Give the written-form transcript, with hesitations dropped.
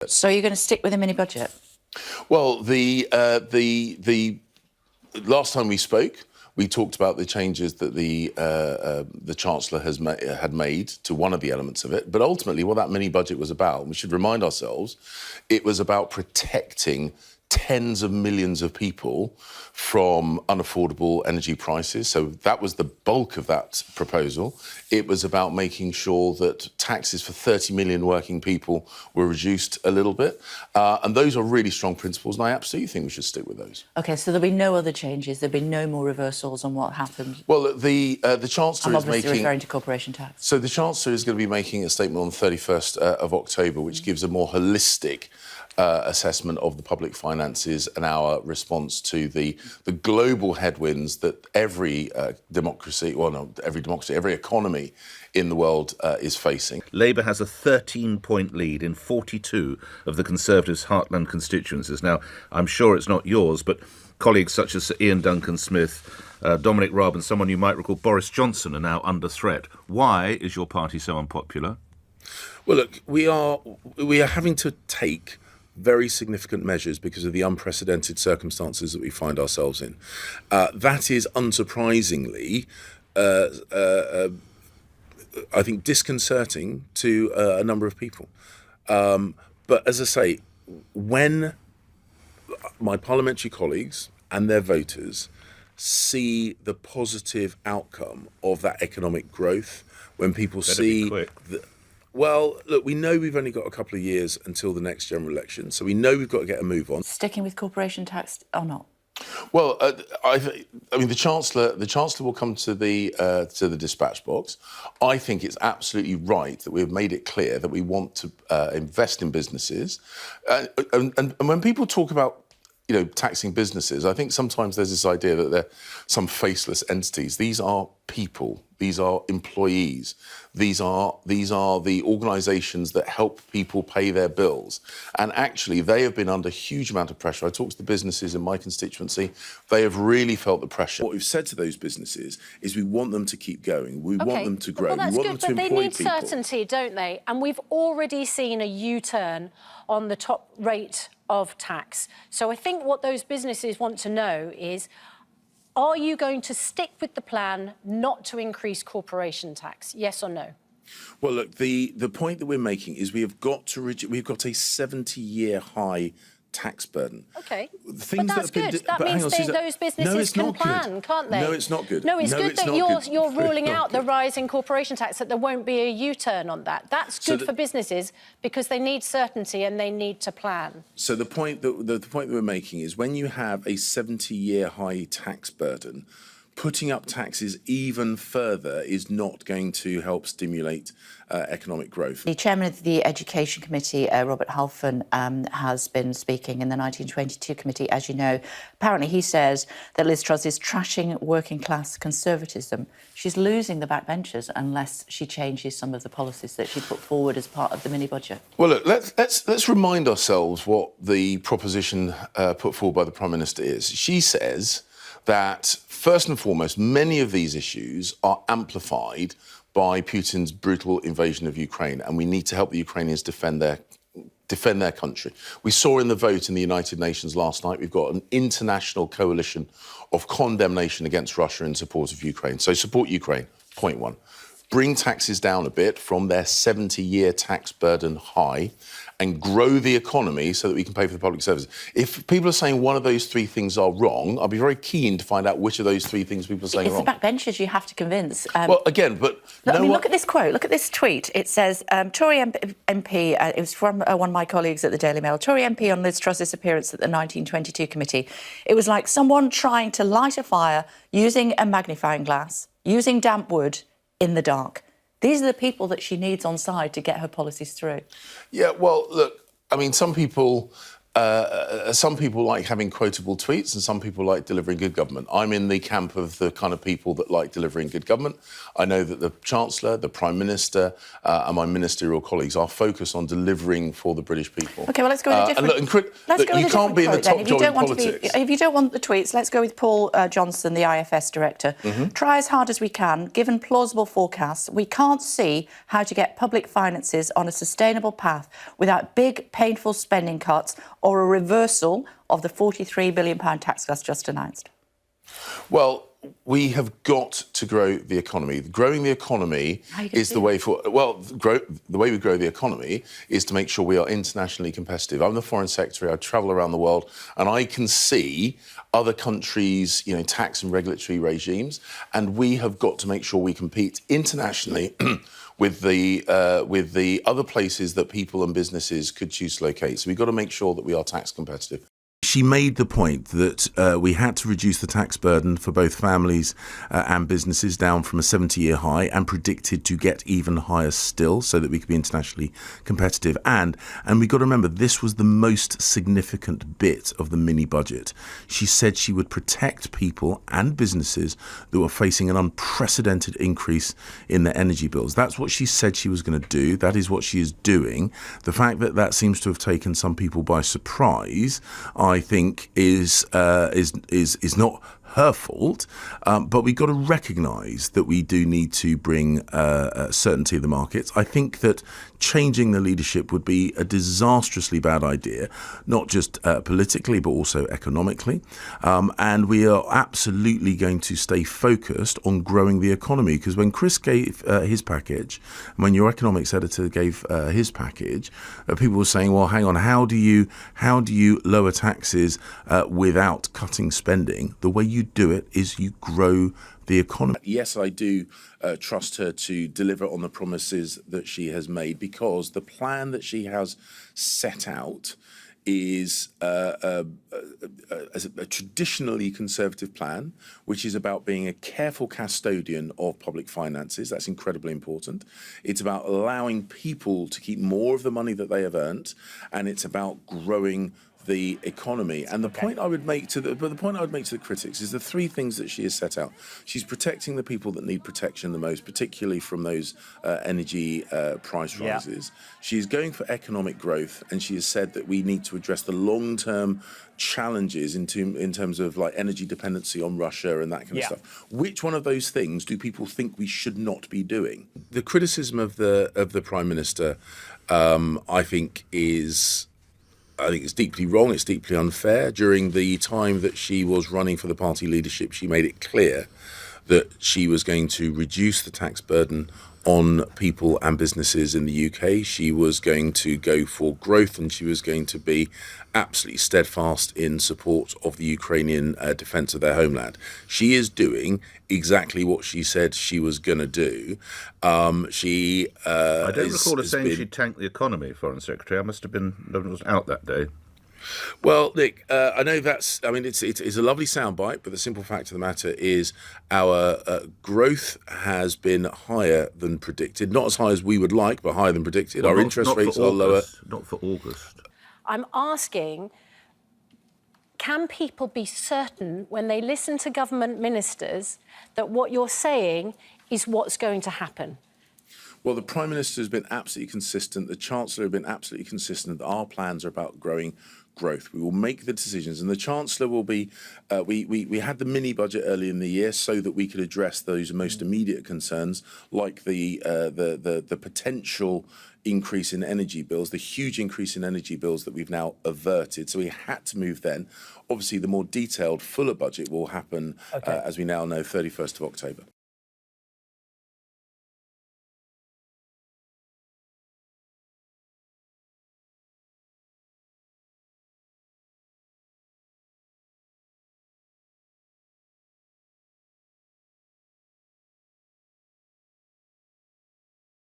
So you're going to stick with the mini-budget? Well, the last time we spoke, we talked about the changes that the Chancellor had made to one of the elements of it. But ultimately, what that mini-budget was about, and we should remind ourselves, it was about protecting tens of millions of people from unaffordable energy prices. So that was the bulk of that proposal. It was about making sure that taxes for 30 million working people were reduced a little bit. And those are really strong principles, and I absolutely think we should stick with those. OK, so there'll be no other changes, there'll be no more reversals on what happened? Well, the Chancellor is making... I'm referring to corporation tax. So the Chancellor is going to be making a statement on the 31st of October, which gives a more holistic assessment of the public finances and our response to the global headwinds that every economy in the world is facing. Labour has a 13-point lead in 42 of the Conservatives' heartland constituencies. Now, I'm sure it's not yours, but colleagues such as Sir Ian Duncan-Smith, Dominic Raab and someone you might recall, Boris Johnson, are now under threat. Why is your party so unpopular? Well, look, we are having to take very significant measures because of the unprecedented circumstances that we find ourselves in. That is unsurprisingly, I think, disconcerting to a number of people. But as I say, when my parliamentary colleagues and their voters see the positive outcome of that economic growth, when people see... Well, look, we know we've only got a couple of years until the next general election, so we know we've got to get a move on. Sticking with corporation tax or not? Well, I mean, the Chancellor will come to the dispatch box. I think it's absolutely right that we've made it clear that we want to invest in businesses, and when people talk about taxing businesses, I think sometimes there's this idea that they're some faceless entities. These are people. These are employees. These are the organisations that help people pay their bills. And actually, they have been under a huge amount of pressure. I talked to the businesses in my constituency. They have really felt the pressure. What we've said to those businesses is we want them to keep going. We want them to grow. Well, that's we want them to employ people. But they need certainty, don't they? And we've already seen a U-turn on the top rate of tax. So I think what those businesses want to know is, are you going to stick with the plan not to increase corporation tax? Yes or no? Well, look, the point that we're making is we've got a 70-year high tax burden. OK, but that's good. That means those businesses can plan, can't they? No, it's not good. No, it's good that you're ruling out the rise in corporation tax, that there won't be a U-turn on that. That's good for businesses because they need certainty and they need to plan. So the point that we're making is when you have a 70-year high tax burden, putting up taxes even further is not going to help stimulate economic growth. The chairman of the Education Committee, Robert Halfon, has been speaking in the 1922 committee, as you know. Apparently he says that Liz Truss is trashing working-class conservatism. She's losing the backbenchers unless she changes some of the policies that she put forward as part of the mini-budget. Well, look, let's remind ourselves what the proposition put forward by the Prime Minister is. She says that, first and foremost, many of these issues are amplified by Putin's brutal invasion of Ukraine, and we need to help the Ukrainians defend their country. We saw in the vote in the United Nations last night, we've got an international coalition of condemnation against Russia in support of Ukraine. So support Ukraine, point one. Bring taxes down a bit from their 70-year tax burden high and grow the economy so that we can pay for the public services. If people are saying one of those three things are wrong, I'll be very keen to find out which of those three things people are saying wrong. It's the backbenchers you have to convince. Well, again, but... Look at this quote, look at this tweet. It says, Tory MP, it was from one of my colleagues at the Daily Mail, Tory MP on Liz Truss's appearance at the 1922 committee. It was like someone trying to light a fire using a magnifying glass, using damp wood in the dark. These are the people that she needs on side to get her policies through. Yeah, well, look, I mean, some people Some people like having quotable tweets and some people like delivering good government. I'm in the camp of the kind of people that like delivering good government. I know that the Chancellor, the Prime Minister and my ministerial colleagues are focused on delivering for the British people. OK, well, let's go with a different... You can't be in the top job in politics. If you don't want the tweets, let's go with Paul Johnson, the IFS director. Try as hard as we can, given plausible forecasts, we can't see how to get public finances on a sustainable path without big, painful spending cuts or a reversal of the £43 billion tax cuts just announced? Well, we have got to grow the economy. Growing the economy is the way for... Well, the way we grow the economy is to make sure we are internationally competitive. I'm the Foreign Secretary. I travel around the world and I can see other countries', tax and regulatory regimes, and we have got to make sure we compete internationally with the other places that people and businesses could choose to locate. So we've got to make sure that we are tax competitive. She made the point that we had to reduce the tax burden for both families and businesses down from a 70-year high and predicted to get even higher still so that we could be internationally competitive. And we've got to remember, this was the most significant bit of the mini budget. She said she would protect people and businesses that were facing an unprecedented increase in their energy bills. That's what she said she was going to do. That is what she is doing. The fact that that seems to have taken some people by surprise, I think is not her fault, but we've got to recognise that we do need to bring certainty in the markets. I think that changing the leadership would be a disastrously bad idea, not just politically, but also economically. And we are absolutely going to stay focused on growing the economy, because when Chris gave his package, and when your economics editor gave his package, people were saying, well, hang on, how do you lower taxes without cutting spending? The way you do it is you grow the economy. Yes, I do trust her to deliver on the promises that she has made, because the plan that she has set out is a traditionally conservative plan, which is about being a careful custodian of public finances. That's incredibly important. It's about allowing people to keep more of the money that they have earned, and it's about growing the economy. And the point I would make to the critics is the three things that she has set out. She's protecting the people that need protection the most, particularly from those energy price rises. She is going for economic growth, and she has said that we need to address the long-term challenges in terms of like energy dependency on Russia and that kind of stuff. Which one of those things do people think we should not be doing? The criticism of the Prime Minister, I think it's deeply wrong, it's deeply unfair. During the time that she was running for the party leadership, she made it clear that she was going to reduce the tax burden on people and businesses in the UK. She was going to go for growth, and she was going to be absolutely steadfast in support of the Ukrainian defence of their homeland. She is doing exactly what she said she was going to do. I don't recall her saying she'd tank the economy, Foreign Secretary. I must have been out that day. Well, Nick, I know it's a lovely soundbite, but the simple fact of the matter is our growth has been higher than predicted. Not as high as we would like, but higher than predicted. Our interest rates are lower. Not for August. I'm asking, can people be certain when they listen to government ministers that what you're saying is what's going to happen? Well, the Prime Minister has been absolutely consistent. The Chancellor has been absolutely consistent that our plans are about growing growth. We will make the decisions, and the Chancellor will be... we had the mini budget early in the year so that we could address those most immediate concerns, like the potential increase in energy bills, the huge increase in energy bills that we've now averted. So we had to move then. Obviously, the more detailed, fuller budget will happen, as we now know, 31st of October.